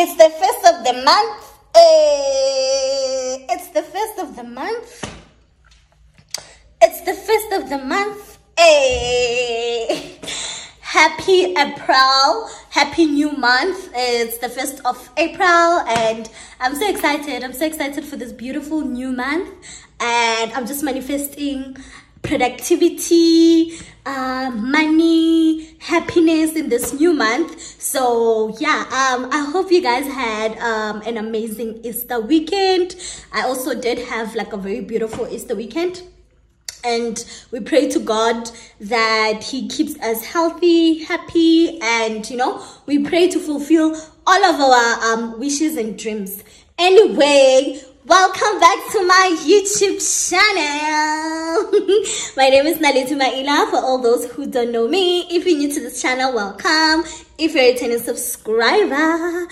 It's the first of the month. It's the first of the month. It's the first of the month. Happy April. Happy new month. It's the 1st of April and I'm so excited. I'm so excited for this beautiful new month, and I'm just manifesting productivity, money, happiness in this new month. So yeah, I hope you guys had an amazing Easter weekend. I also did have like a very beautiful Easter weekend, and we pray to God that he keeps us healthy, happy, and we pray to fulfill all of our wishes and dreams. Anyway, welcome back to my YouTube channel. My name is Naletu Maila, for all those who don't know me. If you're new to this channel, welcome. If you're a returning subscriber,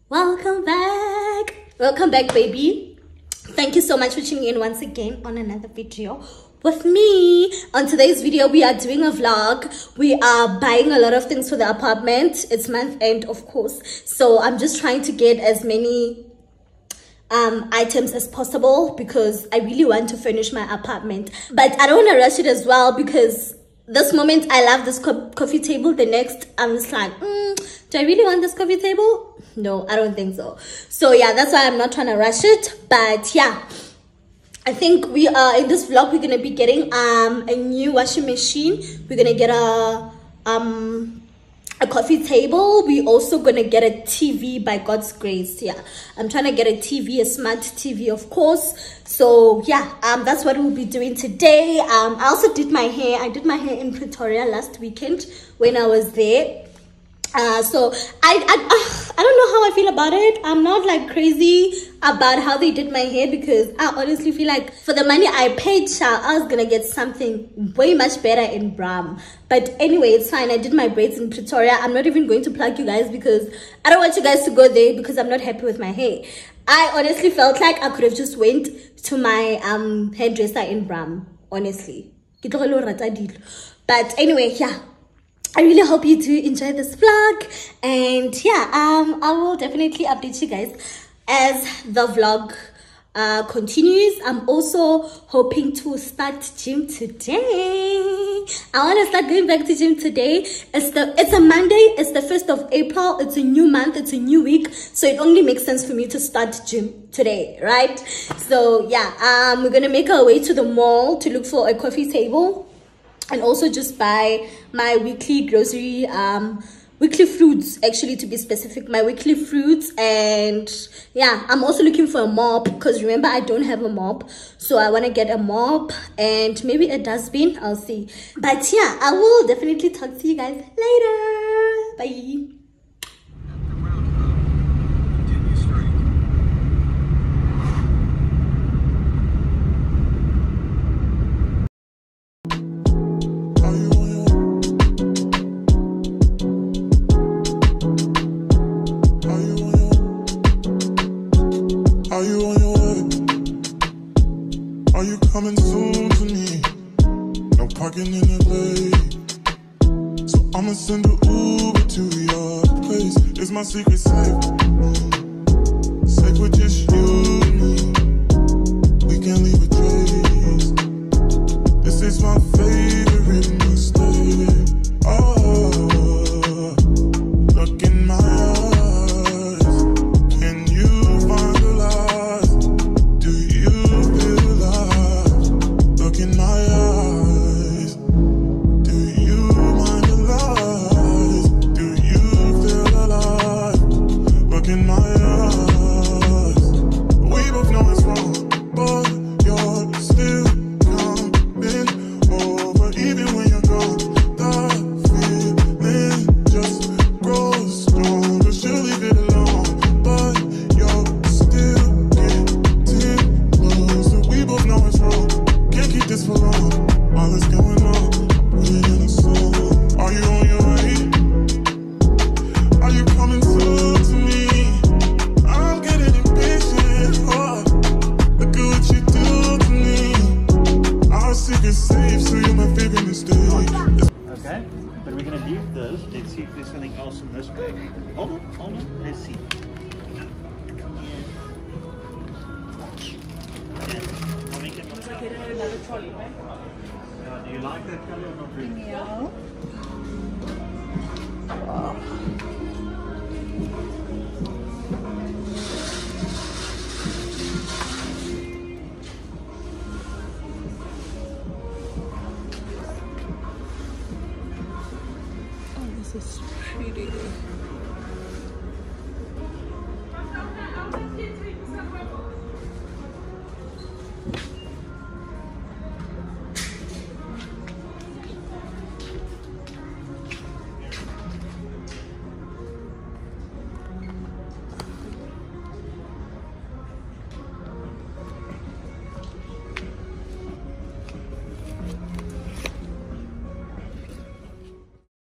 welcome back. Welcome back, baby. Thank you so much for tuning in once again on another video with me. On today's video, we are doing a vlog. We are buying a lot of things for the apartment. It's month end, of course, so I'm just trying to get as many items as possible because I really want to furnish my apartment, but I don't want to rush it as well, because this moment I love this coffee table, the next I'm just like, do I really want this coffee table? No, I don't think so. So yeah, that's why I'm not trying to rush it. But yeah, I think we are in this vlog, we're gonna be getting a new washing machine. We're gonna get a coffee table. We also gonna get a TV by God's grace. Yeah, I'm trying to get a TV, a smart TV, of course. So yeah, that's what we'll be doing today. I also did my hair. I did my hair in Pretoria last weekend when I was there. So I don't know how I feel about it. I'm not like crazy about how they did my hair, because I honestly feel like for the money I paid, I was gonna get something way much better in Bram. But anyway, it's fine. I did my braids in Pretoria. I'm not even going to plug you guys because I don't want you guys to go there because I'm not happy with my hair. I honestly felt like I could have just went to my hairdresser in Bram, honestly. But anyway, yeah, I really hope you do enjoy this vlog, and yeah, I will definitely update you guys as the vlog continues. I'm also hoping to start gym today. I want to start going back to gym today. It's a Monday. It's the 1st of April. It's a new month. It's a new week. So it only makes sense for me to start gym today, right? So yeah, we're gonna make our way to the mall to look for a coffee table, and also just buy my weekly grocery, weekly fruits, actually, to be specific, my weekly fruits. And yeah, I'm also looking for a mop, because remember, I don't have a mop, so I want to get a mop and maybe a dustbin. I'll see. But yeah, I will definitely talk to you guys later. Bye. Are you on your way? Are you coming soon to me? No parking in LA, so I'ma send an Uber to your place. It's my secret safe, safe with just you and me. We can't leave a trace. This is my favorite mistake. Oh, look in my eyes. Can you find the light? Do you feel alive? Look in my eyes. Do you mind the lies? Do you feel alive? Look in my eyes. We both know it's wrong, but you're Do you like that color or not really? Yeah. Oh, this is pretty.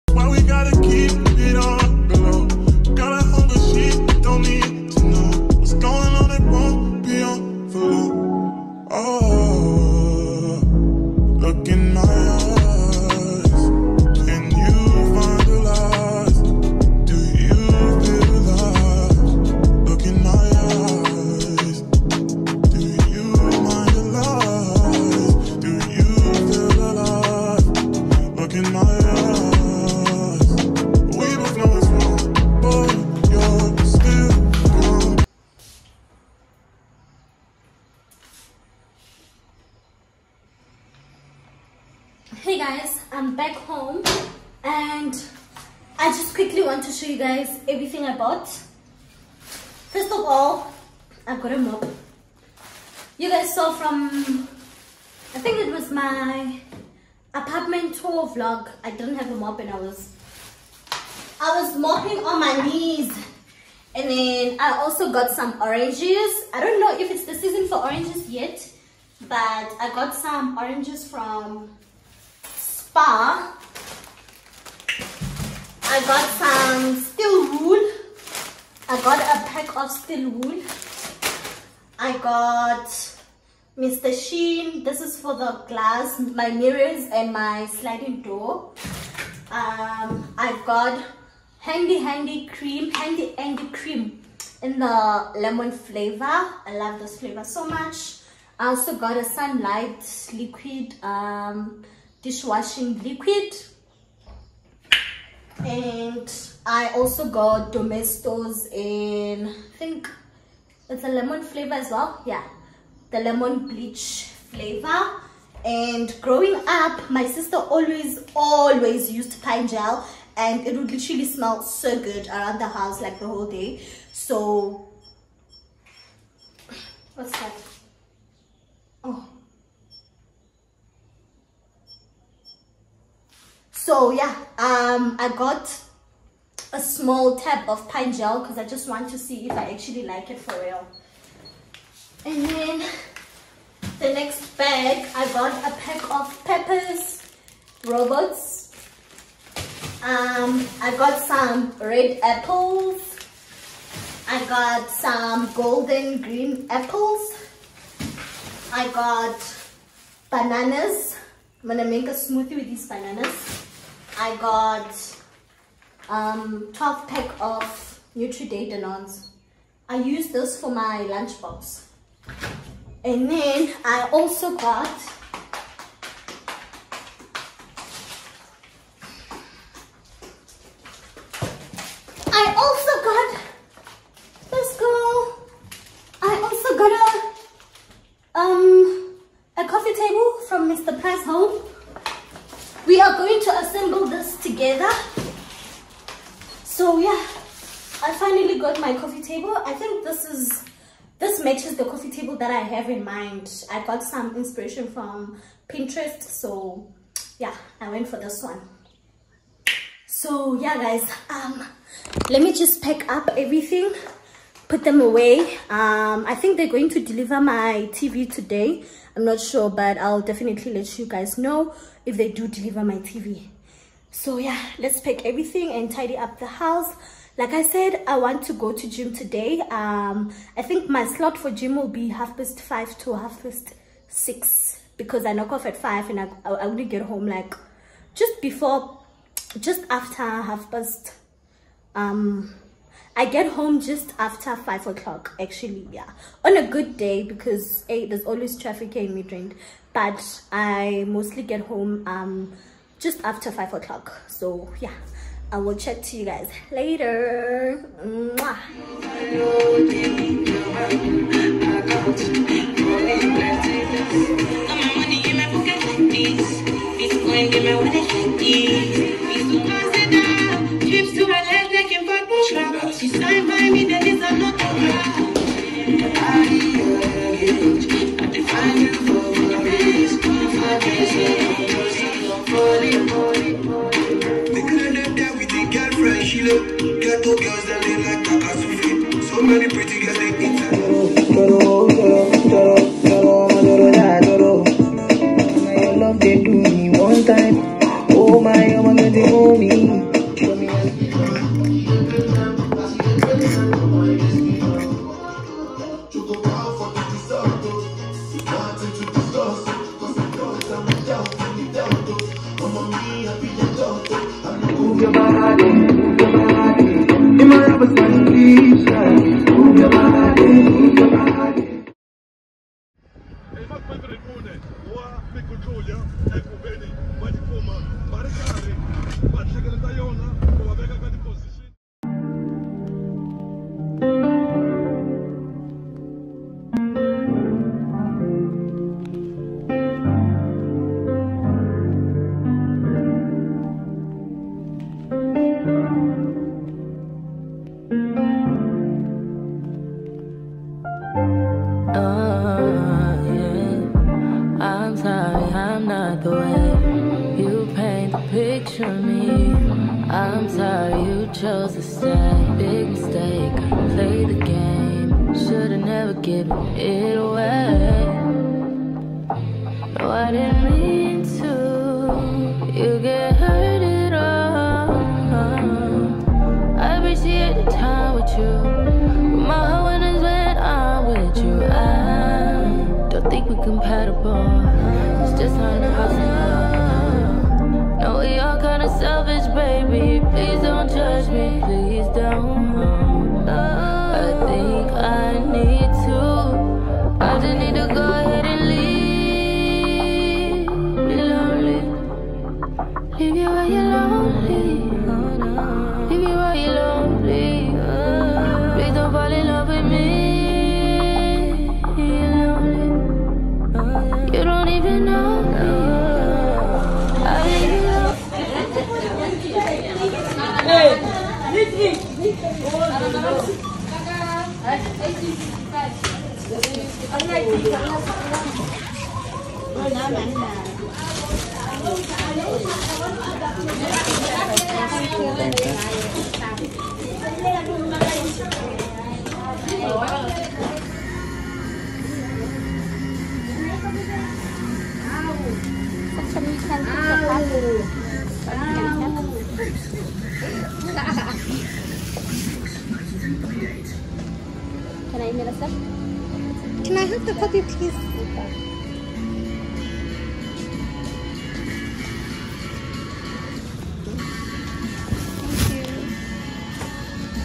Why we gotta keep it on the low? Got a hunger, she don't need to know what's going on. It won't be on for long. Oh, look in my eyes. Can you find the lies? Do you feel alive? Look in my eyes. Do you mind the lies? Do you feel alive? Look in my eyes. Hey guys, I'm back home and I just quickly want to show you guys everything I bought. First of all, I've got a mop. You guys saw from, I think it was my apartment tour vlog. I didn't have a mop and I was mopping on my knees. And then I also got some oranges. I don't know if it's the season for oranges yet, but I got some oranges from Spa. I got some steel wool. I got a pack of steel wool. I got Mr. Sheen. This is for the glass, my mirrors and my sliding door. I've got handy cream in the lemon flavor. I love this flavor so much. I also got a sunlight liquid, dishwashing liquid, and I also got Domestos in, I think it's a lemon flavor as well. Yeah, the lemon bleach flavor. And growing up, my sister always used pine gel, and it would literally smell so good around the house like the whole day. So what's that? Oh, so yeah, I got a small tab of pine gel because I just want to see if I actually like it for real. And then the next bag, I got a pack of peppers, robots. I got some red apples. I got some golden green apples. I got bananas. I'm gonna make a smoothie with these bananas. I got 12 pack of Nutri-Day Danons. I use this for my lunchbox. And then I also got a coffee table from Mr. Price Home. We are going to assemble this together. So yeah, I finally got my coffee table. I think this matches the coffee table that I have in mind. I got some inspiration from Pinterest, so yeah, I went for this one. So yeah guys, let me just pack up everything, put them away. I think they're going to deliver my TV today. I'm not sure, but I'll definitely let you guys know if they do deliver my TV. So yeah, let's pack everything and tidy up the house. Like I said, I want to go to gym today. I think my slot for gym will be 5:30 to 6:30 because I knock off at 5 and I will get home like just after 5:30. I get home just after 5 o'clock actually, yeah, on a good day, because there's always traffic here in Midrand. but I mostly get home just after 5 o'clock. So yeah, I will chat to you guys later. Mwah. Ghetto girls that they like Takasufi. So many pretty girls they I love they do me one time. Oh my, oh my, they owe me. Show me move your body, move your body. In my rubber sponge, move your body, move your body. I'm sorry, I'm not the way you paint the picture of me. I'm sorry you chose to stay. Big mistake, I played the game. Should've never given it away. No, I didn't mean to. You get hurt at all. I appreciate the time with you. My heart is when I'm with you. I don't think we're compatible. It's just not impossible. No, we all kinda selfish, baby. Please don't judge me. Please don't. I think I need to. I just need to go ahead and leave. Be lonely. Leave you while you're lonely. Leave you while you're lonely. Please don't fall in love with me. You're lonely. You don't even know me. I leave you alone. Can I get a sip? Can I have the puppy, please?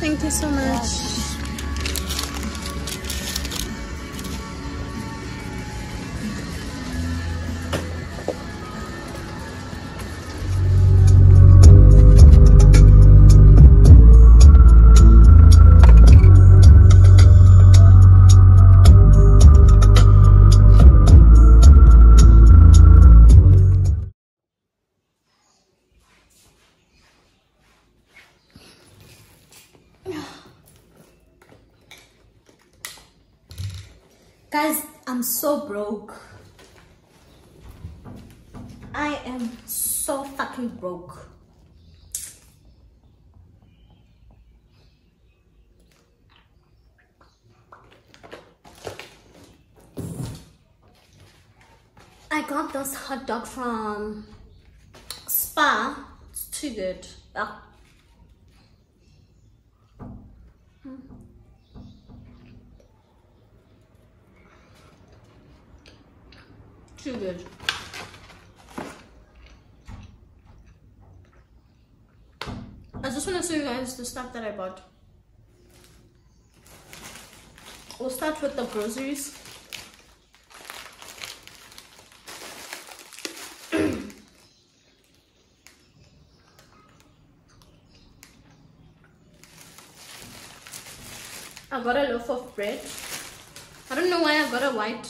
Thank you so much. Guys, I'm so broke. I am so fucking broke. I got this hot dog from Spa. It's too good. Ah. Too good. I just want to show you guys the stuff that I bought. We'll start with the groceries. I got a loaf of bread. I don't know why I got a white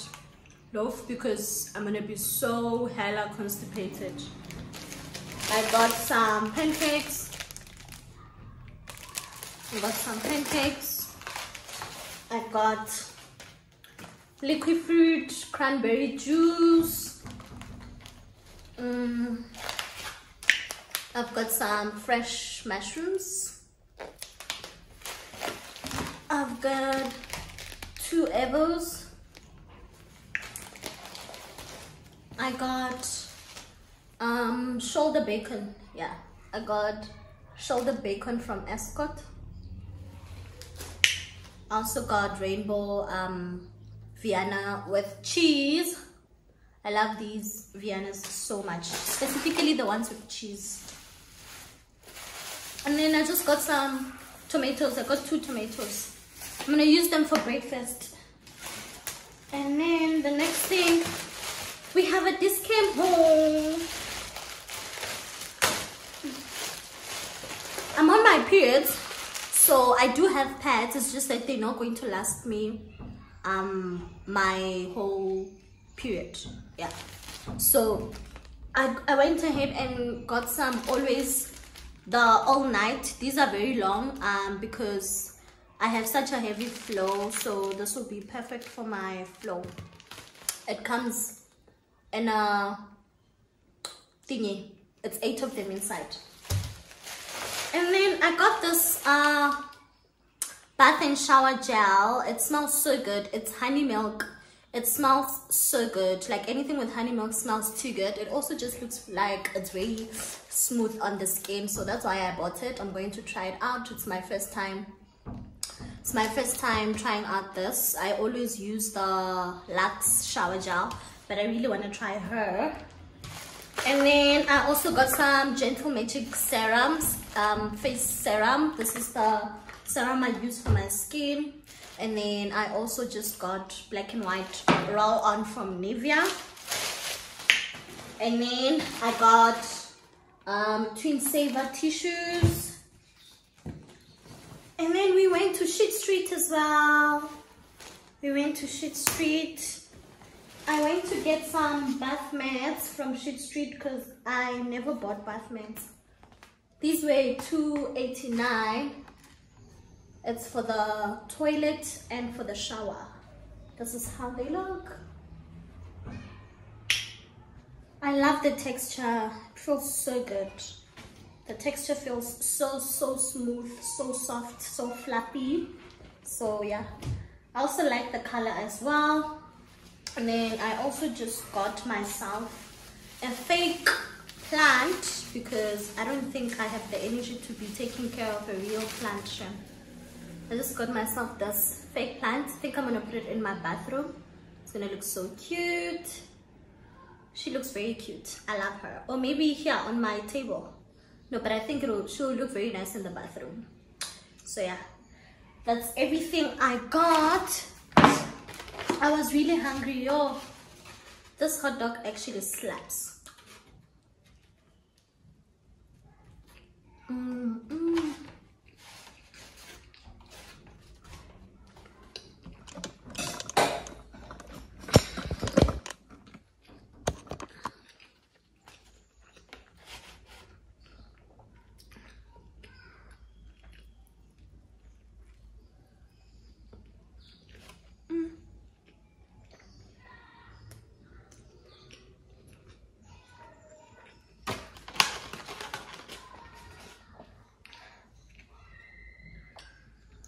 loaf, because I'm gonna be so hella constipated. I got some pancakes. I got liquid fruit, cranberry juice. I've got some fresh mushrooms. I've got 2 Evos. I got shoulder bacon. Yeah, I got shoulder bacon from Escort. I also got rainbow Vienna with cheese. I love these Viennas so much, specifically the ones with cheese. And then I just got some tomatoes. I got 2 tomatoes. I'm gonna use them for breakfast. And then the next thing, we have a this came home. I'm on my periods, so I do have pads. It's just that they're not going to last me my whole period. Yeah, so I went ahead and got some Always the all night. These are very long because I have such a heavy flow, so this will be perfect for my flow. It comes in a thingy. It's 8 of them inside. And then I got this bath and shower gel. It smells so good. It's honey milk. It smells so good. Like anything with honey milk smells too good. It also just looks like it's very smooth on the skin, so that's why I bought it. I'm going to try it out. It's my first time. It's my first time trying out this. I always use the Lux shower gel, but I really want to try her. And then I also got some Gentle Magic serums, face serum. This is the serum I use for my skin. And then I also just got Black and White Roll On from Nivea. And then I got Twin Saver tissues. And then we went to Sheet Street as well. I went to get some bath mats from Sheet Street because I never bought bath mats. These were $2.89. It's for the toilet and for the shower. This is how they look. I love the texture. It feels so good. The texture feels so smooth, so soft, so fluffy. So yeah, I also like the color as well. And then I also just got myself a fake plant because I don't think I have the energy to be taking care of a real plant. I just got myself this fake plant. I think I'm gonna put it in my bathroom. It's gonna look so cute. She looks very cute. I love her. Or maybe here on my table. No, but I think she'll look very nice in the bathroom. So yeah, that's everything I got. I was really hungry, yo. This hot dog actually slaps.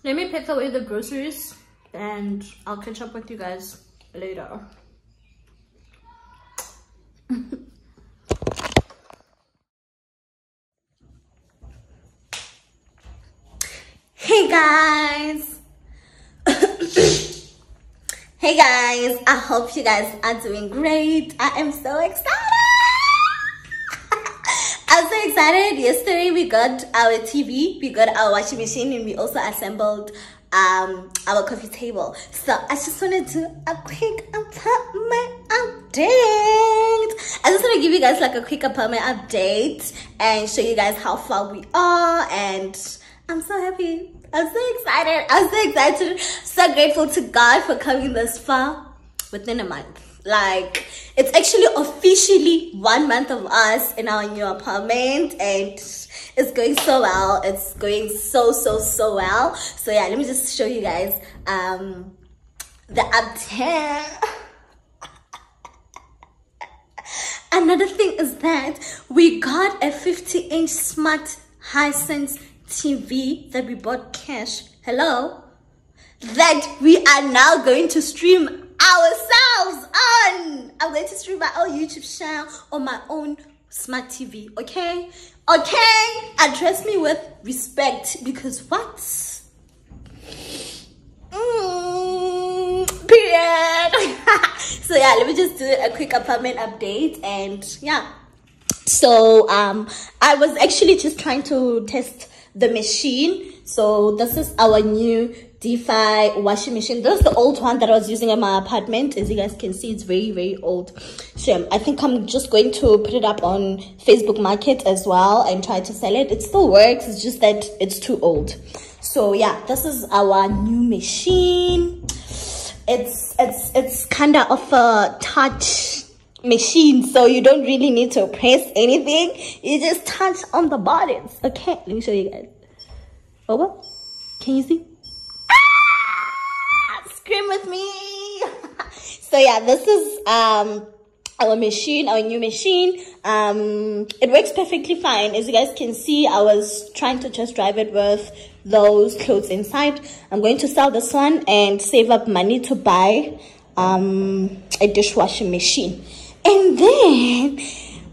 Let me pick away the groceries and I'll catch up with you guys later. Hey guys! Hey guys, I hope you guys are doing great. I am so excited! I'm so excited. Yesterday we got our TV, we got our washing machine, and we also assembled our coffee table. So I just want to do a quick apartment update. I just want to give you guys like a quick apartment update and show you guys how far we are, and I'm so happy. I'm so excited. I'm so excited. So grateful to God for coming this far within a month. Like, it's actually officially 1 month of us in our new apartment, and it's going so well. It's going so well. So yeah, let me just show you guys the update. Another thing is that we got a 50-inch smart Hisense TV that we bought cash. Hello? That we are now going to stream ourselves on. I'm going to stream my own YouTube channel on my own smart TV. Okay? Okay? Address me with respect, because what? Period. So yeah, let me just do a quick apartment update, and yeah. So I was actually just trying to test the machine. So this is our new DeFi washing machine. This is the old one that I was using in my apartment. As you guys can see, it's very old. So I think I'm just going to put it up on Facebook Market as well and try to sell it. It still works, it's just that it's too old. So yeah, this is our new machine. It's kind of a touch machine, so you don't really need to press anything. You just touch on the buttons. Okay, let me show you guys. Over. Can you see? Ah! Scream with me. So yeah, this is our machine, our new machine. It works perfectly fine. As you guys can see, I was trying to just drive it with those clothes inside. I'm going to sell this one and save up money to buy a dishwashing machine. And then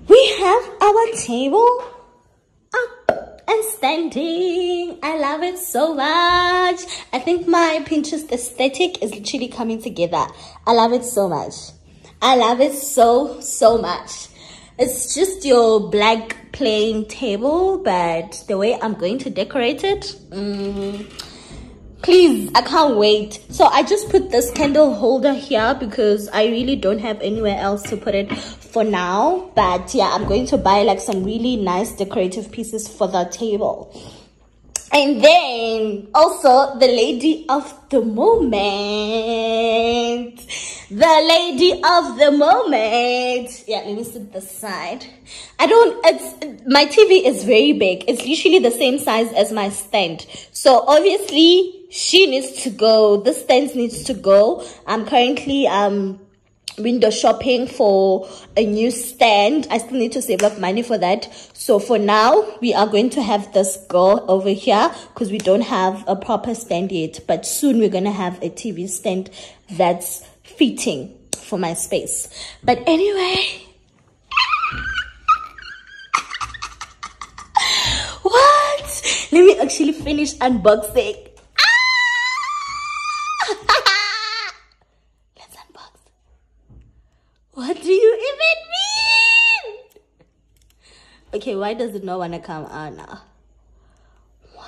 we have our table up and standing. I love it so much. I think my Pinterest aesthetic is literally coming together. I love it so much. I love it so much. It's just your black plain table, but the way I'm going to decorate it, please, I can't wait. So I just put this candle holder here because I really don't have anywhere else to put it for now. But yeah, I'm going to buy like some really nice decorative pieces for the table. And then also the lady of the moment. The lady of the moment. Yeah, let me sit this side. My TV is very big. It's literally the same size as my stand. So obviously she needs to go. This stand needs to go. I'm currently window shopping for a new stand. I still need to save up money for that. So for now, we are going to have this go over here because we don't have a proper stand yet. But soon we're going to have a TV stand that's fitting for my space. But anyway, what? Let me actually finish unboxing. What do you even mean? Okay, why does it not want to come out now? What?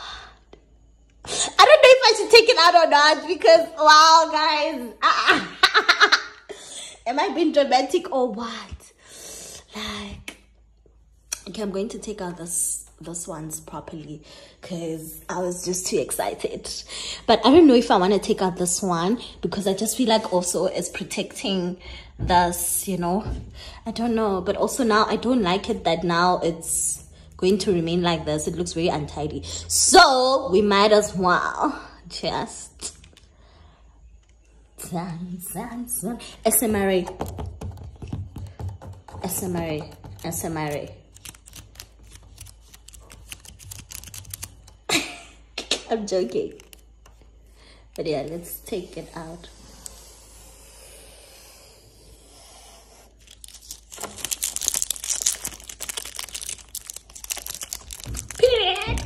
I don't know if I should take it out or not because, wow, guys. Am I being dramatic or what? Like, okay, I'm going to take out this ones properly because I was just too excited. But I don't know if I want to take out this one because I just feel like also it's protecting this, you know. I don't know, but also now I don't like it that now it's going to remain like this. It looks very untidy, so we might as well just SMRA. I'm joking. But yeah, let's take it out. Period.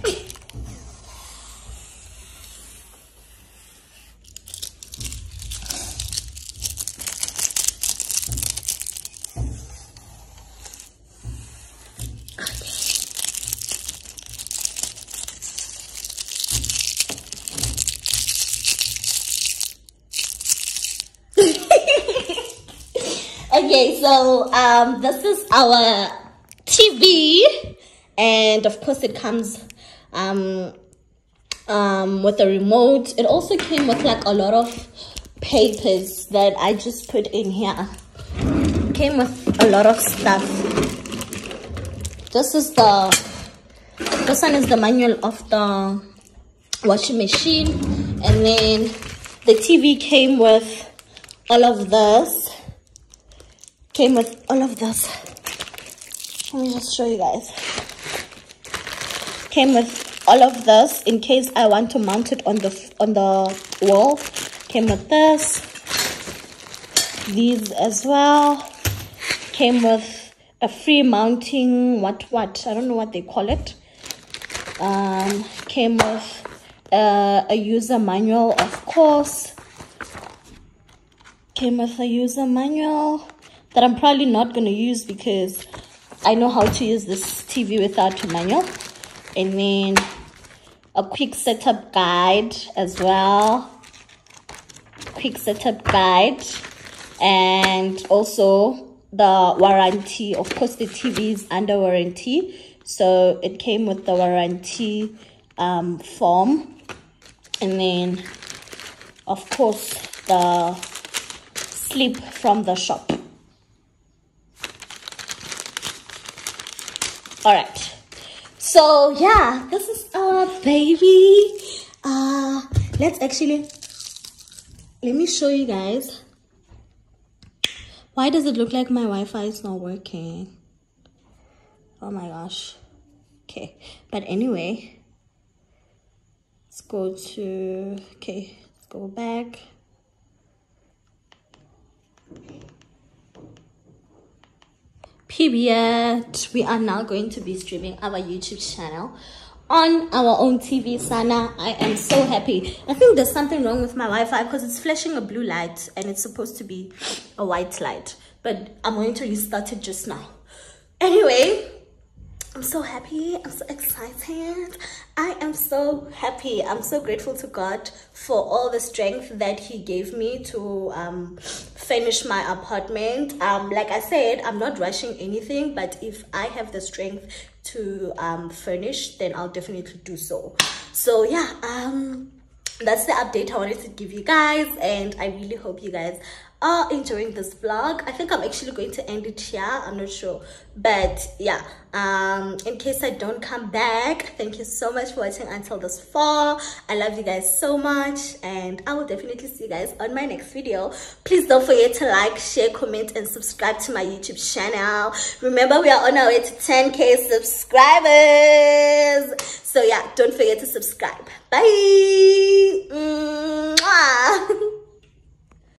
Okay, so this is our TV, and of course it comes with a remote. It also came with like a lot of papers that I just put in here. It came with a lot of stuff. This one is the manual of the washing machine, and then the TV came with all of this. Let me just show you guys. Came with all of this in case I want to mount it on the wall. Came with this, these as well. Came with a free mounting what I don't know what they call it. Came with a user manual, of course. Came with a user manual that I'm probably not going to use because I know how to use this TV without a manual. And then a quick setup guide as well. Quick setup guide. And also the warranty. Of course, the TV is under warranty. So it came with the warranty form. And then, of course, the slip from the shop. All right. So yeah, this is our baby. Let me show you guys. Why does it look like my Wi-Fi is not working? Oh my gosh. Okay, but anyway, let's go back. Period. We are now going to be streaming our YouTube channel on our own TV, Sana. I am so happy. I think there's something wrong with my Wi-Fi because it's flashing a blue light and it's supposed to be a white light, but I'm going to restart it just now. Anyway, I'm so happy. I'm so excited. I am so happy. I'm so grateful to God for all the strength that He gave me to finish my apartment. Like I said, I'm not rushing anything, but if I have the strength to furnish, then I'll definitely do so. So yeah, that's the update I wanted to give you guys, and I really hope you guys are enjoying this vlog. I think I'm actually going to end it here. I'm not sure, but yeah, in case I don't come back, thank you so much for watching until this far. I love you guys so much, and I will definitely see you guys on my next video. Please don't forget to like, share, comment, and subscribe to my YouTube channel. Remember, we are on our way to 10K subscribers, so yeah, don't forget to subscribe. Bye. Mwah.